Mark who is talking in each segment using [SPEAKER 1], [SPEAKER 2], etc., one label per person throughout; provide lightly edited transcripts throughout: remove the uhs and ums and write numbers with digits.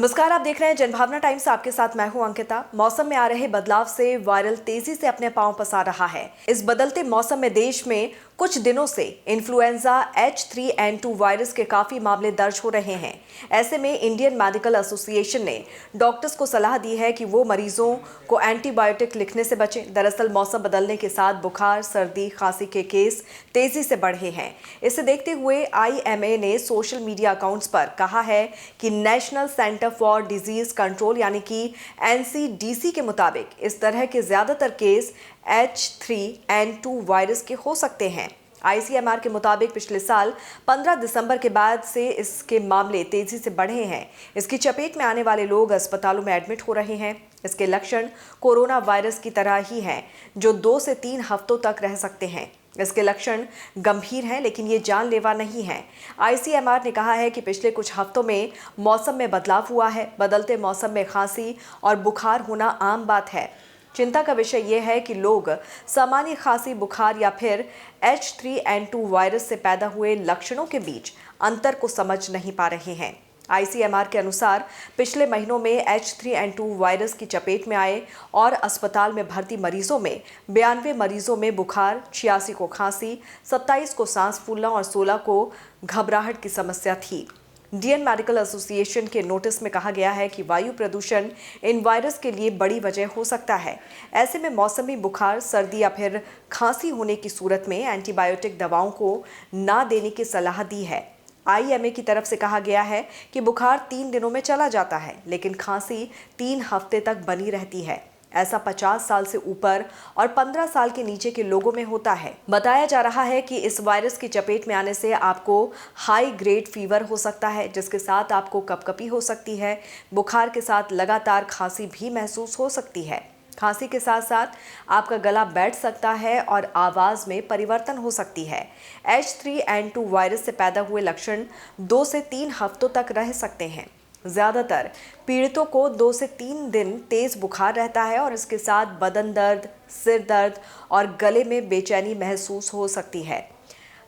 [SPEAKER 1] नमस्कार, आप देख रहे हैं जनभावना टाइम्स। आपके साथ मैं हूं अंकिता। मौसम में आ रहे बदलाव से वायरल तेजी से अपने पांव पसार रहा है। इस बदलते मौसम में देश में कुछ दिनों से इन्फ्लुएंजा H3N2 वायरस के काफी मामले दर्ज हो रहे हैं। ऐसे में इंडियन मेडिकल एसोसिएशन ने डॉक्टर्स को सलाह दी है कि वो मरीजों को एंटीबायोटिक लिखने से बचें। दरअसल मौसम बदलने के साथ बुखार, सर्दी, खांसी के केस तेजी से बढ़े हैं। इसे देखते हुए IMA ने सोशल मीडिया अकाउंट्स पर कहा है कि national centre for disease control यानी कि NCDC के मुताबिक इस तरह के ज्यादातर केस H3N2 वायरस के हो सकते हैं। ICMR के मुताबिक पिछले साल 15 दिसंबर के बाद से इसके मामले तेजी से बढ़े हैं। इसकी चपेट में आने वाले लोग अस्पतालों में एडमिट हो रहे हैं। इसके लक्षण कोरोना वायरस की तरह ही हैं, जो 2 से 3 हफ्तों तक रह सकते हैं। इसके लक्षण गंभीर हैं, लेकिन ये जानलेवा नहीं है। ICMR ने कहा है कि पिछले कुछ हफ्तों में मौसम में बदलाव हुआ है। बदलते मौसम में खांसी और बुखार होना आम बात है। चिंता का विषय यह है कि लोग सामान्य खांसी, बुखार या फिर H3N2 वायरस से पैदा हुए लक्षणों के बीच अंतर को समझ नहीं पा रहे हैं। ICMR के अनुसार पिछले महीनों में H3N2 वायरस की चपेट में आए और अस्पताल में भर्ती मरीजों में 92 मरीजों में बुखार, 86 को खांसी, 27 को सांस फूलना और 16 को घबराहट की समस्या थी। इंडियन मेडिकल एसोसिएशन के नोटिस में कहा गया है कि वायु प्रदूषण इन वायरस के लिए बड़ी वजह हो सकता है। ऐसे में मौसमी बुखार, सर्दी या फिर खांसी होने की सूरत में एंटीबायोटिक दवाओं को ना देने की सलाह दी है। IMA की तरफ से कहा गया है कि बुखार 3 दिनों में चला जाता है, लेकिन खांसी 3 हफ्ते तक बनी रहती है। ऐसा 50 साल से ऊपर और 15 साल के नीचे के लोगों में होता है। बताया जा रहा है कि इस वायरस की चपेट में आने से आपको हाई ग्रेड फीवर हो सकता है, जिसके साथ आपको कपकपी हो सकती है। बुखार के साथ लगातार खांसी भी महसूस हो सकती है। खांसी के साथ साथ आपका गला बैठ सकता है और आवाज में परिवर्तन हो सकती है। H3N2 वायरस से पैदा हुए लक्षण 2 से 3 हफ्तों तक रह सकते हैं। ज्यादातर पीड़ितों को 2 से 3 दिन तेज बुखार रहता है और इसके साथ बदन दर्द, सिर दर्द और गले में बेचैनी महसूस हो सकती है।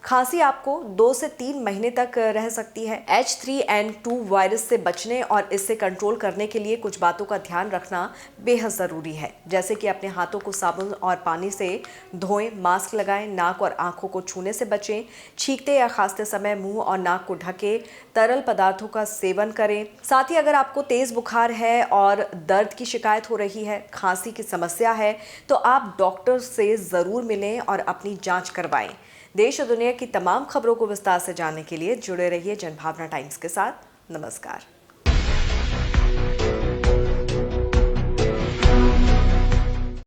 [SPEAKER 1] खांसी आपको 2 से 3 महीने तक रह सकती है। H3N2 वायरस से बचने और इससे कंट्रोल करने के लिए कुछ बातों का ध्यान रखना बेहद ज़रूरी है, जैसे कि अपने हाथों को साबुन और पानी से धोएं, मास्क लगाएं, नाक और आंखों को छूने से बचें, छींकते या खांसते समय मुंह और नाक को ढकें, तरल पदार्थों का सेवन करें। साथ ही अगर आपको तेज़ बुखार है और दर्द की शिकायत हो रही है, खांसी की समस्या है, तो आप डॉक्टर से ज़रूर मिलें और अपनी जाँच करवाएं। देश और दुनिया की तमाम खबरों को विस्तार से जानने के लिए जुड़े रहिए जनभावना टाइम्स के साथ। नमस्कार।